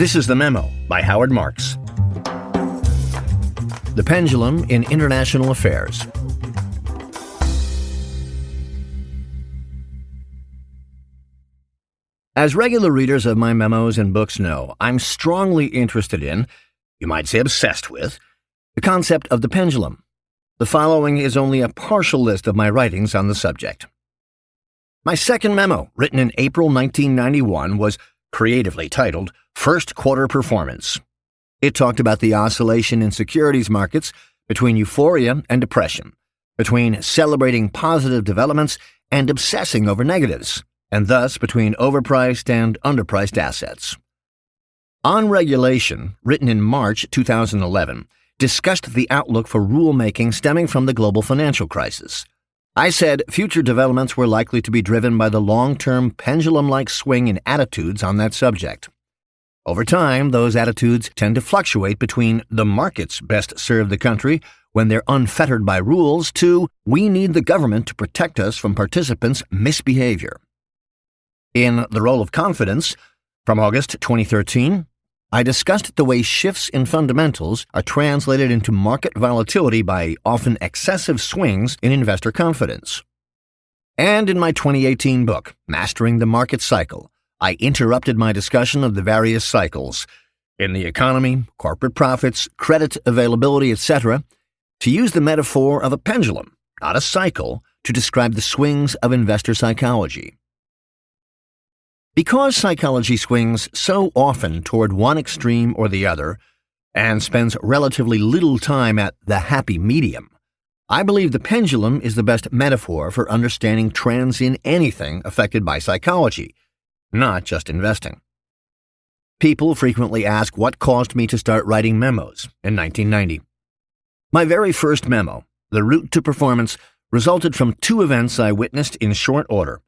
This is The Memo by Howard Marks. The Pendulum in International Affairs. As regular readers of my memos and books know, I'm strongly interested in, you might say obsessed with, the concept of the pendulum. The following is only a partial list of my writings on the subject. My second memo, written in April 1991, was creatively titled First Quarter Performance. It talked about the oscillation in securities markets between euphoria and depression, between celebrating positive developments and obsessing over negatives, and thus between overpriced and underpriced assets. On Regulation, written in March 2011, discussed the outlook for rulemaking stemming from the global financial crisis. I said future developments were likely to be driven by the long-term pendulum-like swing in attitudes on that subject. Over time, those attitudes tend to fluctuate between the markets best serve the country when they're unfettered by rules to we need the government to protect us from participants' misbehavior. In The Role of Confidence, from August 2013, I discussed the way shifts in fundamentals are translated into market volatility by often excessive swings in investor confidence. And in my 2018 book, Mastering the Market Cycle, I interrupted my discussion of the various cycles in the economy, corporate profits, credit availability, etc., to use the metaphor of a pendulum, not a cycle, to describe the swings of investor psychology. Because psychology swings so often toward one extreme or the other, and spends relatively little time at the happy medium, I believe the pendulum is the best metaphor for understanding trends in anything affected by psychology, not just investing. People frequently ask what caused me to start writing memos in 1990. My very first memo, The Route to Performance, resulted from two events I witnessed in short order,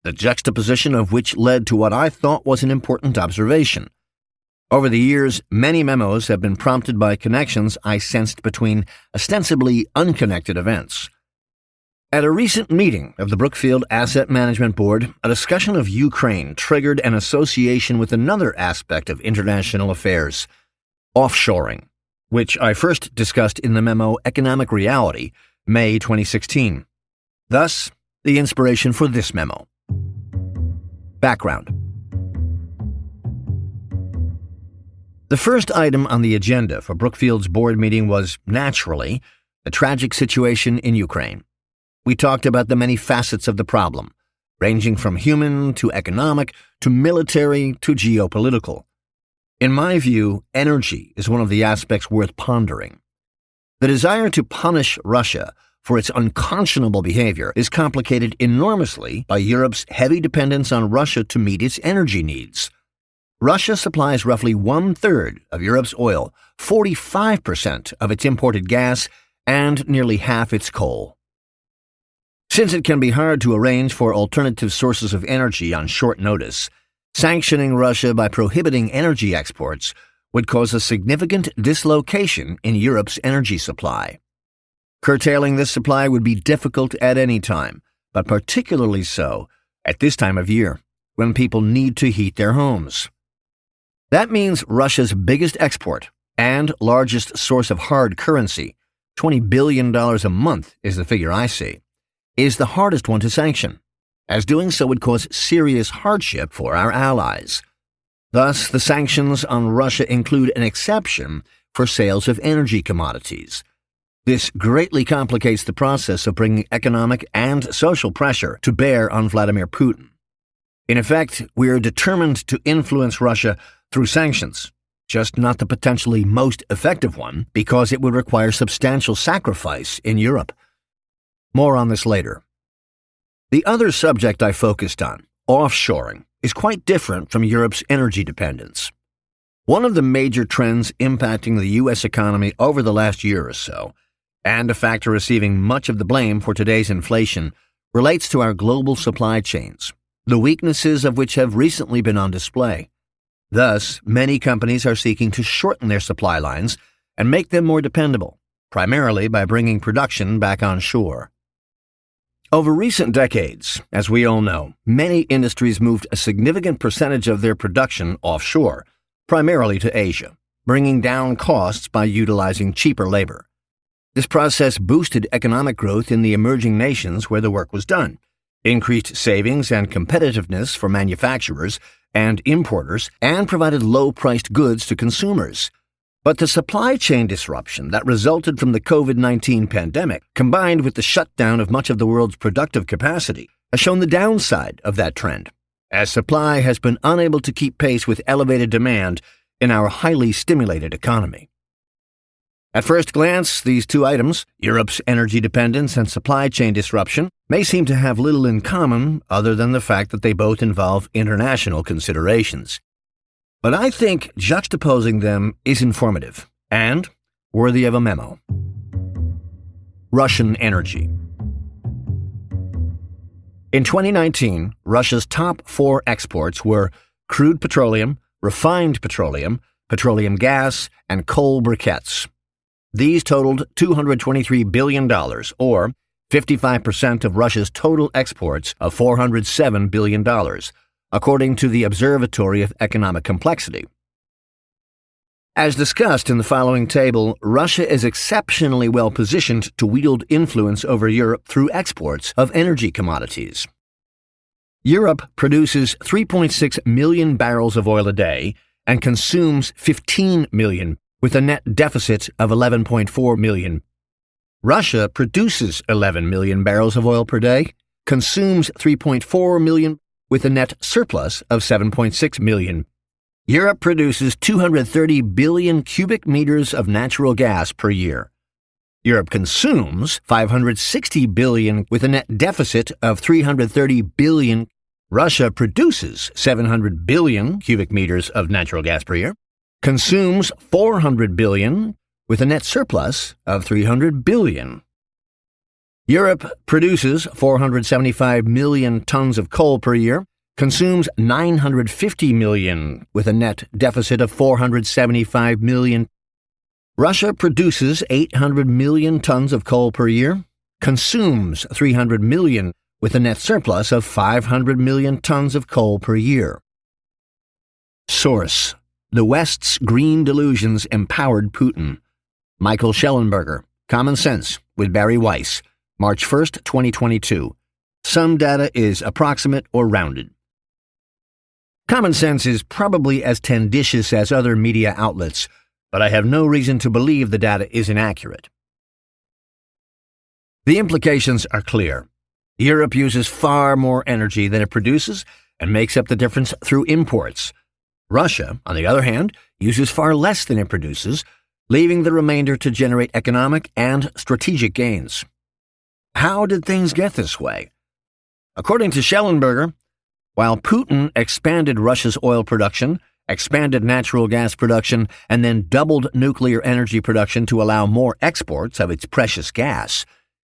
the juxtaposition of which led to what I thought was an important observation. Over the years, many memos have been prompted by connections I sensed between ostensibly unconnected events. At a recent meeting of the Brookfield Asset Management Board, a discussion of Ukraine triggered an association with another aspect of international affairs, offshoring, which I first discussed in the memo Economic Reality, May 2016. Thus, the inspiration for this memo. Background. The first item on the agenda for Brookfield's board meeting was, naturally, the tragic situation in Ukraine. We talked about the many facets of the problem, ranging from human to economic to military to geopolitical. In my view, energy is one of the aspects worth pondering. The desire to punish Russia for its unconscionable behavior is complicated enormously by Europe's heavy dependence on Russia to meet its energy needs. Russia supplies roughly 1/3 of Europe's oil, 45% of its imported gas, and nearly half its coal. Since it can be hard to arrange for alternative sources of energy on short notice, sanctioning Russia by prohibiting energy exports would cause a significant dislocation in Europe's energy supply. Curtailing this supply would be difficult at any time, but particularly so at this time of year, when people need to heat their homes. That means Russia's biggest export and largest source of hard currency, $20 billion a month is the figure I see, is the hardest one to sanction, as doing so would cause serious hardship for our allies. Thus, the sanctions on Russia include an exception for sales of energy commodities. This greatly complicates the process of bringing economic and social pressure to bear on Vladimir Putin. In effect, we are determined to influence Russia through sanctions, just not the potentially most effective one, because it would require substantial sacrifice in Europe. More on this later. The other subject I focused on, offshoring, is quite different from Europe's energy dependence. One of the major trends impacting the U.S. economy over the last year or so, and a factor receiving much of the blame for today's inflation, relates to our global supply chains, the weaknesses of which have recently been on display. Thus, many companies are seeking to shorten their supply lines and make them more dependable, primarily by bringing production back on shore. Over recent decades, as we all know, many industries moved a significant percentage of their production offshore, primarily to Asia, bringing down costs by utilizing cheaper labor. This process boosted economic growth in the emerging nations where the work was done, increased savings and competitiveness for manufacturers and importers, and provided low-priced goods to consumers. But the supply chain disruption that resulted from the COVID-19 pandemic, combined with the shutdown of much of the world's productive capacity, has shown the downside of that trend, as supply has been unable to keep pace with elevated demand in our highly stimulated economy. At first glance, these two items, Europe's energy dependence and supply chain disruption, may seem to have little in common other than the fact that they both involve international considerations. But I think juxtaposing them is informative and worthy of a memo. Russian energy. In 2019, Russia's top 4 exports were crude petroleum, refined petroleum, petroleum gas, and coal briquettes. These totaled $223 billion, or 55% of Russia's total exports of $407 billion, according to the Observatory of Economic Complexity. As discussed in the following table, Russia is exceptionally well positioned to wield influence over Europe through exports of energy commodities. Europe produces 3.6 million barrels of oil a day and consumes 15 million, with a net deficit of 11.4 million. Russia produces 11 million barrels of oil per day, consumes 3.4 million, with a net surplus of 7.6 million. Europe produces 230 billion cubic meters of natural gas per year. Europe consumes 560 billion with a net deficit of 330 billion. Russia produces 700 billion cubic meters of natural gas per year, consumes 400 billion with a net surplus of 300 billion. Europe produces 475 million tons of coal per year, consumes 950 million with a net deficit of 475 million. Russia produces 800 million tons of coal per year, consumes 300 million with a net surplus of 500 million tons of coal per year. Source: The West's Green Delusions Empowered Putin. Michael Schellenberger, Common Sense, with Barry Weiss, March 1st, 2022. Some data is approximate or rounded. Common Sense is probably as tenditious as other media outlets, but I have no reason to believe the data is inaccurate. The implications are clear. Europe uses far more energy than it produces and makes up the difference through imports. Russia, on the other hand, uses far less than it produces, leaving the remainder to generate economic and strategic gains. How did things get this way? According to Schellenberger, while Putin expanded Russia's oil production, expanded natural gas production, and then doubled nuclear energy production to allow more exports of its precious gas,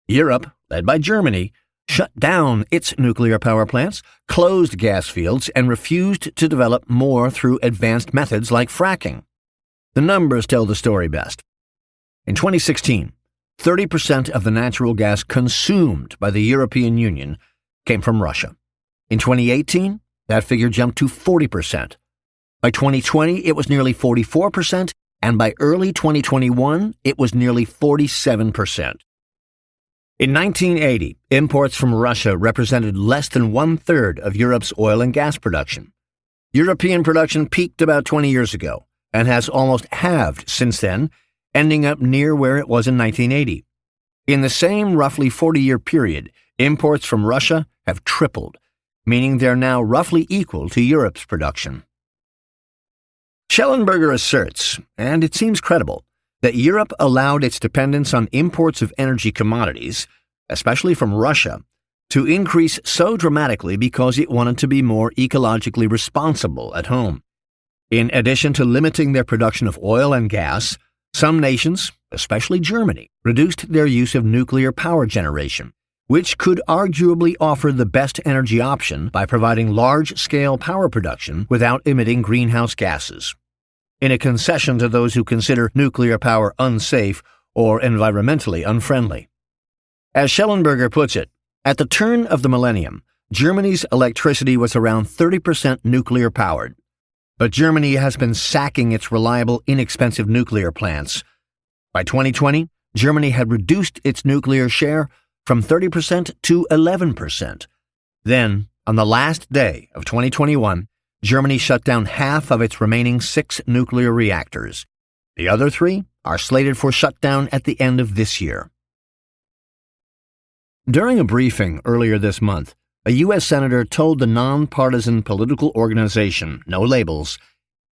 Europe, led by Germany, shut down its nuclear power plants, closed gas fields, and refused to develop more through advanced methods like fracking. The numbers tell the story best. In 2016, 30% of the natural gas consumed by the European Union came from Russia. In 2018, that figure jumped to 40%. By 2020, it was nearly 44%, and by early 2021, it was nearly 47%. In 1980, imports from Russia represented less than one-third of Europe's oil and gas production. European production peaked about 20 years ago and has almost halved since then, ending up near where it was in 1980. In the same roughly 40-year period, imports from Russia have tripled, meaning they're now roughly equal to Europe's production. Schellenberger asserts, and it seems credible, that Europe allowed its dependence on imports of energy commodities, especially from Russia, to increase so dramatically because it wanted to be more ecologically responsible at home. In addition to limiting their production of oil and gas, some nations, especially Germany, reduced their use of nuclear power generation, which could arguably offer the best energy option by providing large-scale power production without emitting greenhouse gases. In a concession to those who consider nuclear power unsafe or environmentally unfriendly. As Schellenberger puts it, at the turn of the millennium, Germany's electricity was around 30% nuclear-powered. But Germany has been sacking its reliable, inexpensive nuclear plants. By 2020, Germany had reduced its nuclear share from 30% to 11%. Then, on the last day of 2021, Germany shut down half of its remaining 6 nuclear reactors. The other 3 are slated for shutdown at the end of this year. During a briefing earlier this month, a U.S. senator told the nonpartisan political organization, No Labels,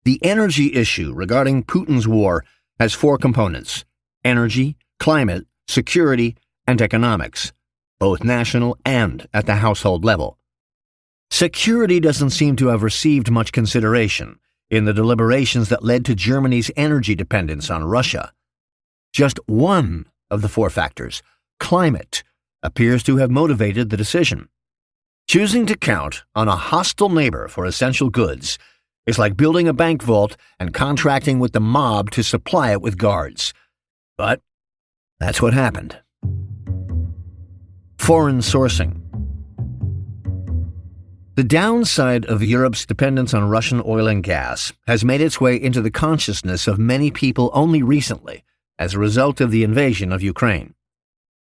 the energy issue regarding Putin's war has 4 components: energy, climate, security, and economics, both national and at the household level. Security doesn't seem to have received much consideration in the deliberations that led to Germany's energy dependence on Russia. Just one of the 4 factors, climate, appears to have motivated the decision. Choosing to count on a hostile neighbor for essential goods is like building a bank vault and contracting with the mob to supply it with guards. But that's what happened. Foreign sourcing. The downside of Europe's dependence on Russian oil and gas has made its way into the consciousness of many people only recently as a result of the invasion of Ukraine.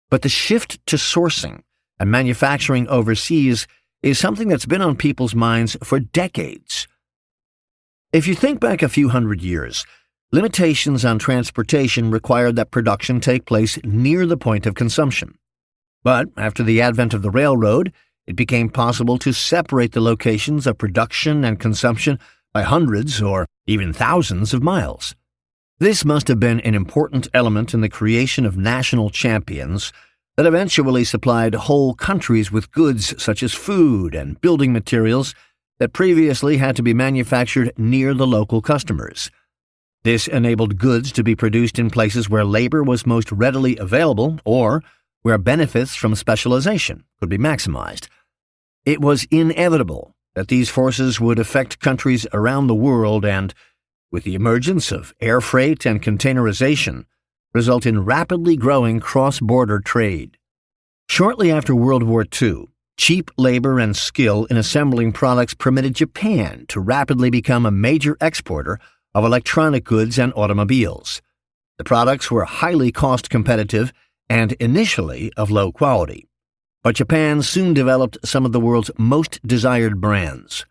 But the shift to sourcing and manufacturing overseas is something that's been on people's minds for decades. If you think back a few hundred years, limitations on transportation required that production take place near the point of consumption. But after the advent of the railroad, it became possible to separate the locations of production and consumption by hundreds or even thousands of miles. This must have been an important element in the creation of national champions that eventually supplied whole countries with goods such as food and building materials that previously had to be manufactured near the local customers. This enabled goods to be produced in places where labor was most readily available or where benefits from specialization could be maximized. It was inevitable that these forces would affect countries around the world and, with the emergence of air freight and containerization, result in rapidly growing cross-border trade. Shortly after World War II, cheap labor and skill in assembling products permitted Japan to rapidly become a major exporter of electronic goods and automobiles. The products were highly cost-competitive and initially of low quality. But Japan soon developed some of the world's most desired brands.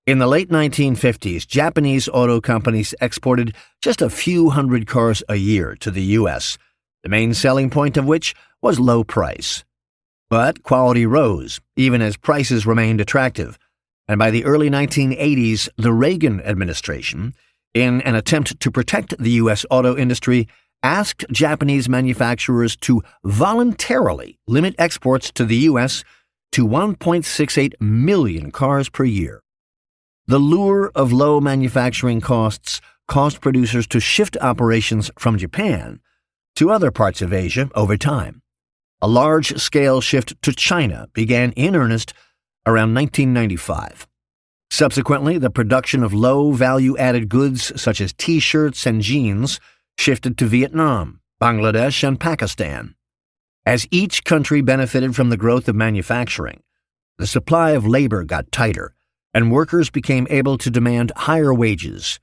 In the late 1950s, Japanese auto companies exported just a few hundred cars a year to the U.S., the main selling point of which was low price. But quality rose, even as prices remained attractive, and by the early 1980s, the Reagan administration, in an attempt to protect the U.S. auto industry, asked Japanese manufacturers to voluntarily limit exports to the U.S. to 1.68 million cars per year. The lure of low manufacturing costs caused producers to shift operations from Japan to other parts of Asia over time. A large-scale shift to China began in earnest around 1995. Subsequently, the production of low-value-added goods such as T-shirts and jeans shifted to Vietnam, Bangladesh, and Pakistan. As each country benefited from the growth of manufacturing, the supply of labor got tighter, and workers became able to demand higher wages.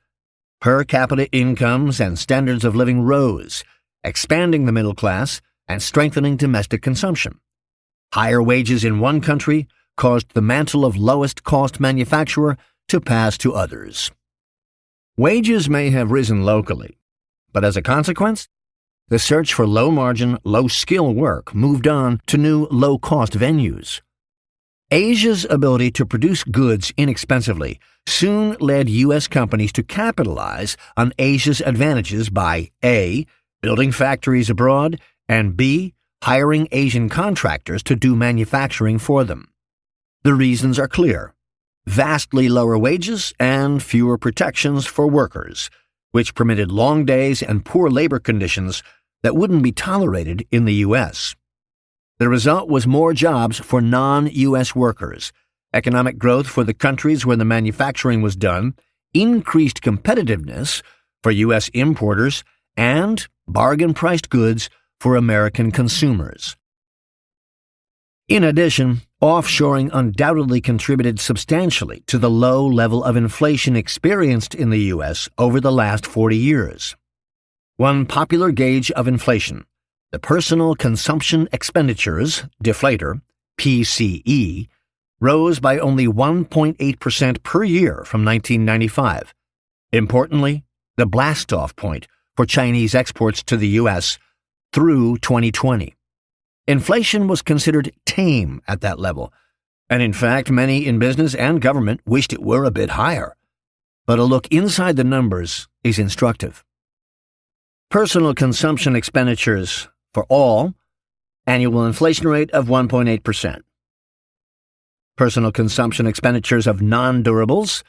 Per capita incomes and standards of living rose, expanding the middle class and strengthening domestic consumption. Higher wages in one country caused the mantle of lowest-cost manufacturer to pass to others. Wages may have risen locally, but as a consequence, the search for low-margin, low-skill work moved on to new low-cost venues. Asia's ability to produce goods inexpensively soon led U.S. companies to capitalize on Asia's advantages by A. building factories abroad, and B. hiring Asian contractors to do manufacturing for them. The reasons are clear: vastly lower wages and fewer protections for workers, which permitted long days and poor labor conditions that wouldn't be tolerated in the U.S. The result was more jobs for non-U.S. workers, economic growth for the countries where the manufacturing was done, increased competitiveness for U.S. importers, and bargain-priced goods for American consumers. In addition, offshoring undoubtedly contributed substantially to the low level of inflation experienced in the U.S. over the last 40 years. One popular gauge of inflation, the Personal Consumption Expenditures Deflator, PCE, rose by only 1.8% per year from 1995. Importantly, the blast-off point for Chinese exports to the U.S. through 2020. Inflation was considered tame at that level, and in fact, many in business and government wished it were a bit higher. But a look inside the numbers is instructive. Personal consumption expenditures for all, annual inflation rate of 1.8%. Personal consumption expenditures of non-durables,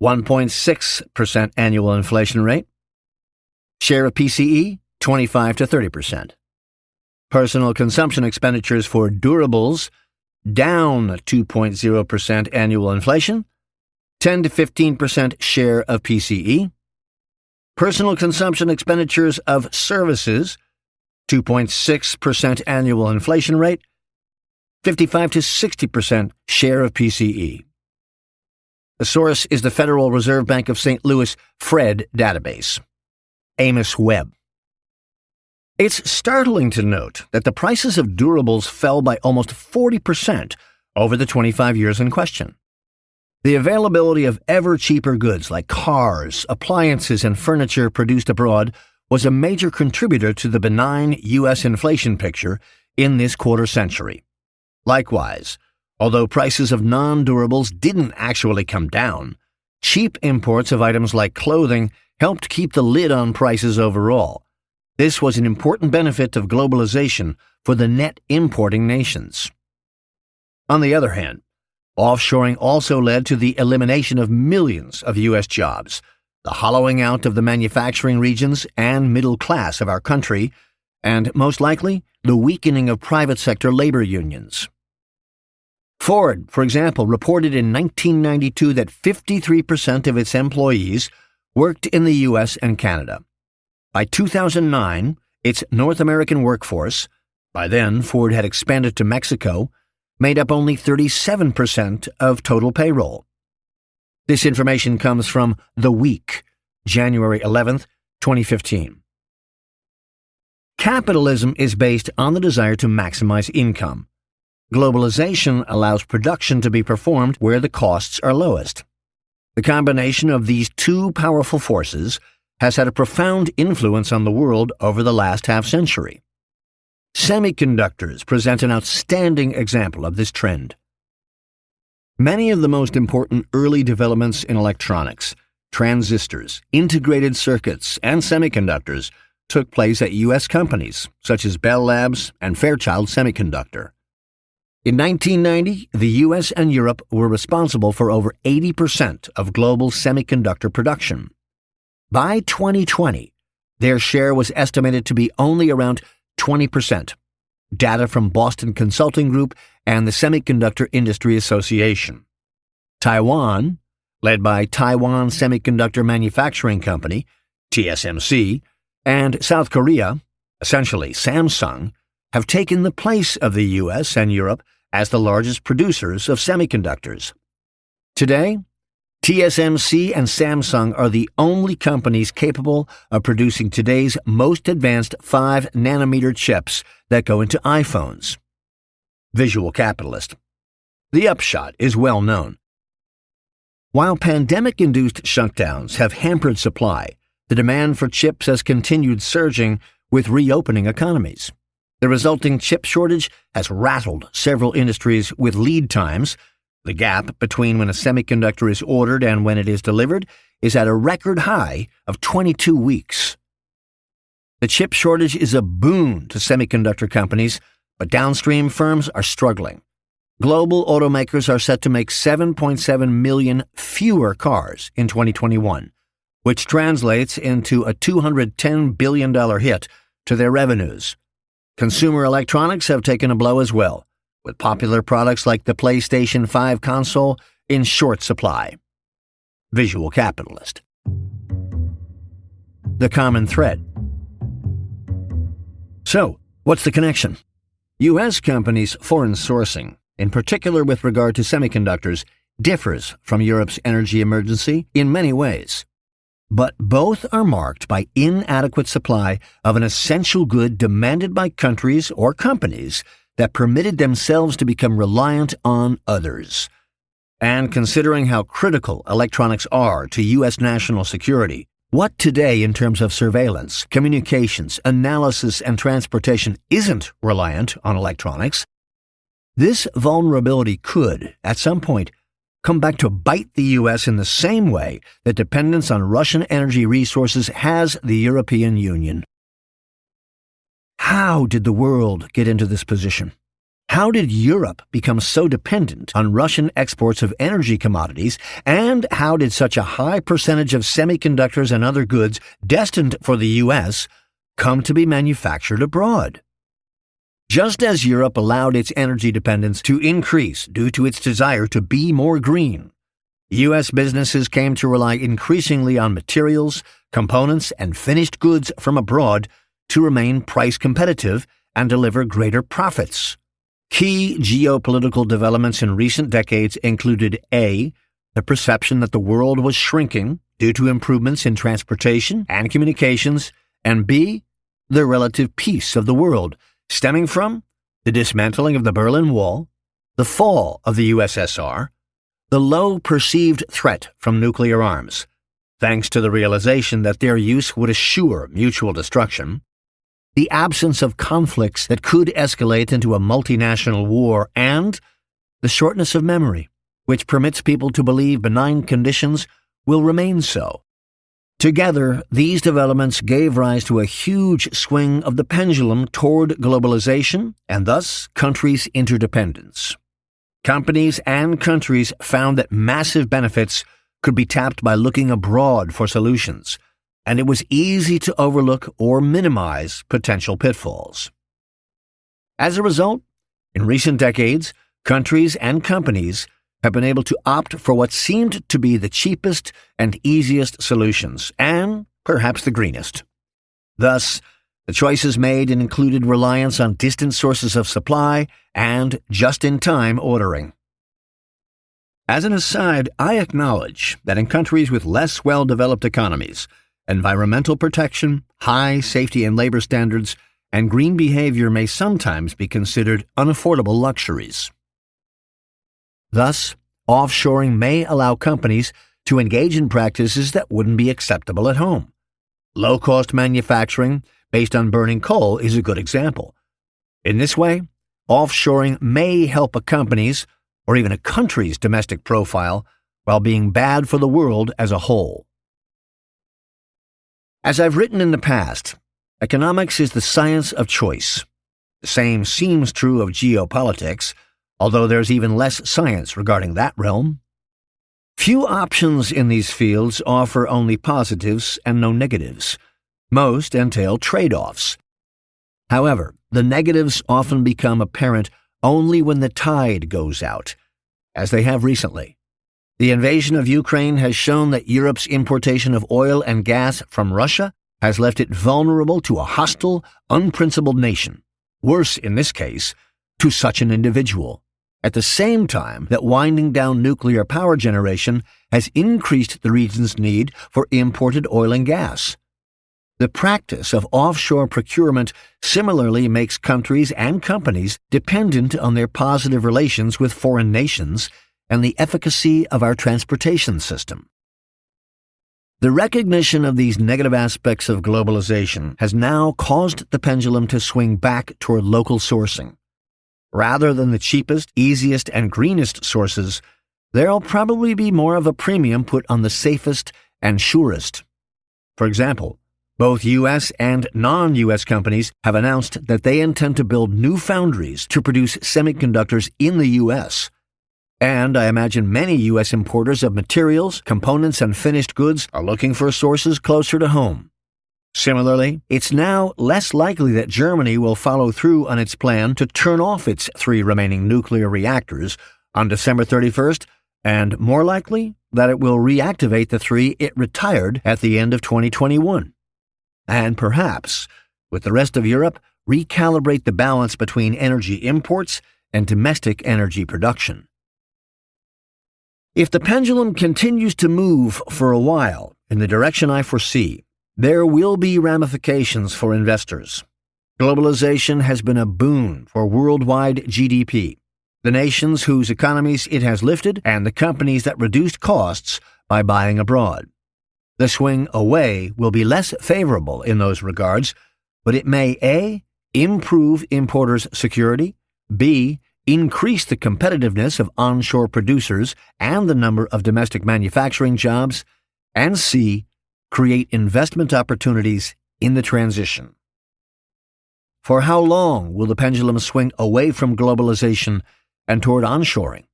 1.6% annual inflation rate. Share of PCE, 25 to 30%. Personal consumption expenditures for durables, down 2.0% annual inflation, 10 to 15% share of PCE. Personal consumption expenditures of services, 2.6% annual inflation rate, 55 to 60% share of PCE. The source is the Federal Reserve Bank of St. Louis FRED database. Amos Webb. It's startling to note that the prices of durables fell by almost 40% over the 25 years in question. The availability of ever-cheaper goods like cars, appliances, and furniture produced abroad was a major contributor to the benign U.S. inflation picture in this quarter century. Likewise, although prices of non-durables didn't actually come down, cheap imports of items like clothing helped keep the lid on prices overall. This was an important benefit of globalization for the net importing nations. On the other hand, offshoring also led to the elimination of millions of U.S. jobs, the hollowing out of the manufacturing regions and middle class of our country, and, most likely, the weakening of private sector labor unions. Ford, for example, reported in 1992 that 53% of its employees worked in the U.S. and Canada. By 2009, its North American workforce, by then Ford had expanded to Mexico, made up only 37% of total payroll. This information comes from The Week, January 11, 2015. Capitalism is based on the desire to maximize income. Globalization allows production to be performed where the costs are lowest. The combination of these two powerful forces has had a profound influence on the world over the last half-century. Semiconductors present an outstanding example of this trend. Many of the most important early developments in electronics, transistors, integrated circuits, and semiconductors took place at U.S. companies such as Bell Labs and Fairchild Semiconductor. In 1990, the U.S. and Europe were responsible for over 80% of global semiconductor production. By 2020, their share was estimated to be only around 20%, data from Boston Consulting Group and the Semiconductor Industry Association. Taiwan, led by Taiwan Semiconductor Manufacturing Company, TSMC, and South Korea, essentially Samsung, have taken the place of the U.S. and Europe as the largest producers of semiconductors. Today, TSMC and Samsung are the only companies capable of producing today's most advanced 5-nanometer chips that go into iPhones. Visual capitalist. The upshot is well known. While pandemic-induced shutdowns have hampered supply, the demand for chips has continued surging with reopening economies. The resulting chip shortage has rattled several industries with lead times. The gap between when a semiconductor is ordered and when it is delivered is at a record high of 22 weeks. The chip shortage is a boon to semiconductor companies, but downstream firms are struggling. Global automakers are set to make 7.7 million fewer cars in 2021, which translates into a $210 billion hit to their revenues. Consumer electronics have taken a blow as well, with popular products like the PlayStation 5 console in short supply. Visual capitalist. The common thread. So, what's the connection? U.S. companies' foreign sourcing, in particular with regard to semiconductors, differs from Europe's energy emergency in many ways. But both are marked by inadequate supply of an essential good demanded by countries or companies that permitted themselves to become reliant on others. And considering how critical electronics are to U.S. national security, what today in terms of surveillance, communications, analysis, and transportation isn't reliant on electronics, this vulnerability could, at some point, come back to bite the U.S. in the same way that dependence on Russian energy resources has the European Union. How did the world get into this position? How did Europe become so dependent on Russian exports of energy commodities, and how did such a high percentage of semiconductors and other goods destined for the U.S. come to be manufactured abroad? Just as Europe allowed its energy dependence to increase due to its desire to be more green, U.S. businesses came to rely increasingly on materials, components, and finished goods from abroad to remain price competitive and deliver greater profits. Key geopolitical developments in recent decades included A. the perception that the world was shrinking due to improvements in transportation and communications, and B. the relative peace of the world, stemming from the dismantling of the Berlin Wall, the fall of the USSR, the low perceived threat from nuclear arms, thanks to the realization that their use would assure mutual destruction, the absence of conflicts that could escalate into a multinational war, and the shortness of memory, which permits people to believe benign conditions will remain so. Together, these developments gave rise to a huge swing of the pendulum toward globalization and thus countries' interdependence. Companies and countries found that massive benefits could be tapped by looking abroad for solutions, and it was easy to overlook or minimize potential pitfalls. As a result, in recent decades, countries and companies have been able to opt for what seemed to be the cheapest and easiest solutions, and perhaps the greenest. Thus, the choices made included reliance on distant sources of supply and just-in-time ordering. As an aside, I acknowledge that in countries with less well-developed economies, environmental protection, high safety and labor standards, and green behavior may sometimes be considered unaffordable luxuries. Thus, offshoring may allow companies to engage in practices that wouldn't be acceptable at home. Low-cost manufacturing based on burning coal is a good example. In this way, offshoring may help a company's or even a country's domestic profile while being bad for the world as a whole. As I've written in the past, economics is the science of choice. The same seems true of geopolitics, although there's even less science regarding that realm. Few options in these fields offer only positives and no negatives. Most entail trade-offs. However, the negatives often become apparent only when the tide goes out, as they have recently. The invasion of Ukraine has shown that Europe's importation of oil and gas from Russia has left it vulnerable to a hostile, unprincipled nation, worse in this case, to such an individual, at the same time that winding down nuclear power generation has increased the region's need for imported oil and gas. The practice of offshore procurement similarly makes countries and companies dependent on their positive relations with foreign nations and the efficacy of our transportation system. The recognition of these negative aspects of globalization has now caused the pendulum to swing back toward local sourcing. Rather than the cheapest, easiest, and greenest sources, there'll probably be more of a premium put on the safest and surest. For example, both U.S. and non-U.S. companies have announced that they intend to build new foundries to produce semiconductors in the U.S., and I imagine many U.S. importers of materials, components, and finished goods are looking for sources closer to home. Similarly, it's now less likely that Germany will follow through on its plan to turn off its 3 remaining nuclear reactors on December 31st, and more likely that it will reactivate the 3 it retired at the end of 2021. And perhaps, with the rest of Europe recalibrate the balance between energy imports and domestic energy production. If the pendulum continues to move for a while in the direction I foresee, there will be ramifications for investors. Globalization has been a boon for worldwide GDP, the nations whose economies it has lifted, and the companies that reduced costs by buying abroad. The swing away will be less favorable in those regards, but it may A. improve importers' security, B. increase the competitiveness of onshore producers and the number of domestic manufacturing jobs, and C. create investment opportunities in the transition. For how long will the pendulum swing away from globalization and toward onshoring?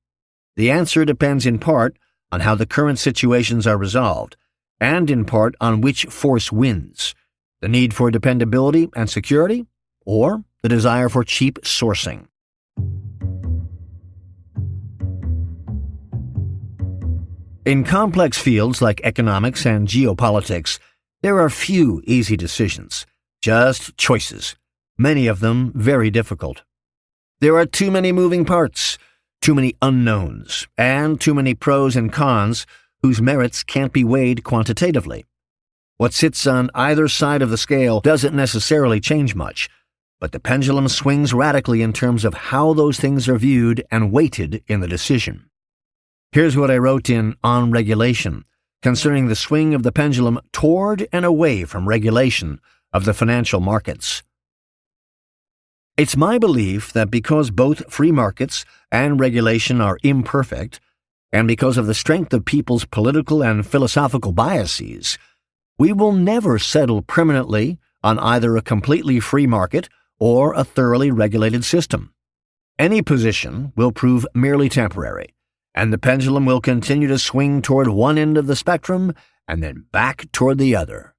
The answer depends in part on how the current situations are resolved, and in part on which force wins, the need for dependability and security, or the desire for cheap sourcing. In complex fields like economics and geopolitics, there are few easy decisions, just choices, many of them very difficult. There are too many moving parts, too many unknowns, and too many pros and cons whose merits can't be weighed quantitatively. What sits on either side of the scale doesn't necessarily change much, but the pendulum swings radically in terms of how those things are viewed and weighted in the decision. Here's what I wrote in On Regulation concerning the swing of the pendulum toward and away from regulation of the financial markets. It's my belief that because both free markets and regulation are imperfect, and because of the strength of people's political and philosophical biases, we will never settle permanently on either a completely free market or a thoroughly regulated system. Any position will prove merely temporary, and the pendulum will continue to swing toward one end of the spectrum and then back toward the other.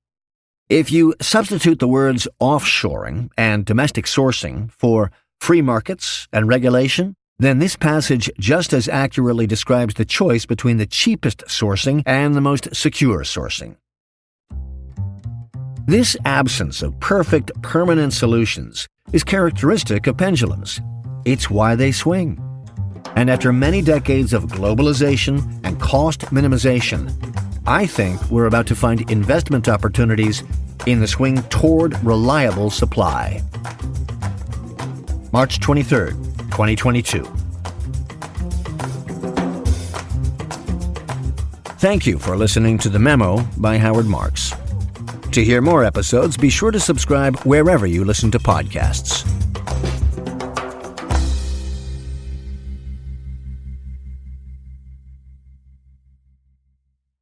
If you substitute the words offshoring and domestic sourcing for free markets and regulation, then this passage just as accurately describes the choice between the cheapest sourcing and the most secure sourcing. This absence of perfect, permanent solutions is characteristic of pendulums. It's why they swing. And after many decades of globalization and cost minimization, I think we're about to find investment opportunities in the swing toward reliable supply. March 23rd, 2022. Thank you for listening to The Memo by Howard Marks. To hear more episodes, be sure to subscribe wherever you listen to podcasts.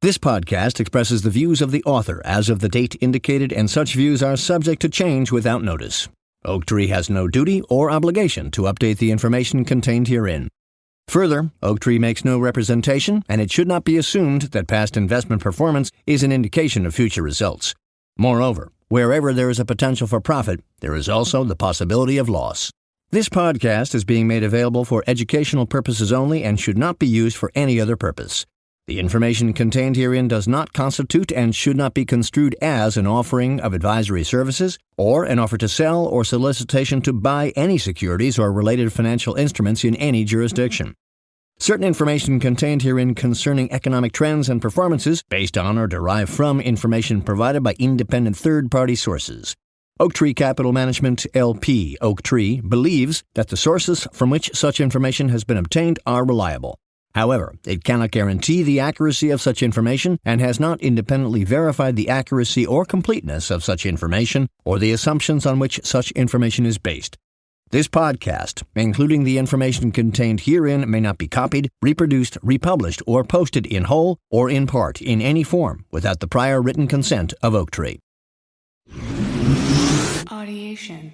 This podcast expresses the views of the author as of the date indicated, and such views are subject to change without notice. Oaktree has no duty or obligation to update the information contained herein. Further, Oaktree makes no representation, and it should not be assumed that past investment performance is an indication of future results. Moreover, wherever there is a potential for profit, there is also the possibility of loss. This podcast is being made available for educational purposes only and should not be used for any other purpose. The information contained herein does not constitute and should not be construed as an offering of advisory services or an offer to sell or solicitation to buy any securities or related financial instruments in any jurisdiction. Certain information contained herein concerning economic trends and performances based on or derived from information provided by independent third-party sources. Oaktree Capital Management, LP, Oaktree, believes that the sources from which such information has been obtained are reliable. However, it cannot guarantee the accuracy of such information and has not independently verified the accuracy or completeness of such information or the assumptions on which such information is based. This podcast, including the information contained herein, may not be copied, reproduced, republished, or posted in whole or in part in any form without the prior written consent of Oaktree. Audiation.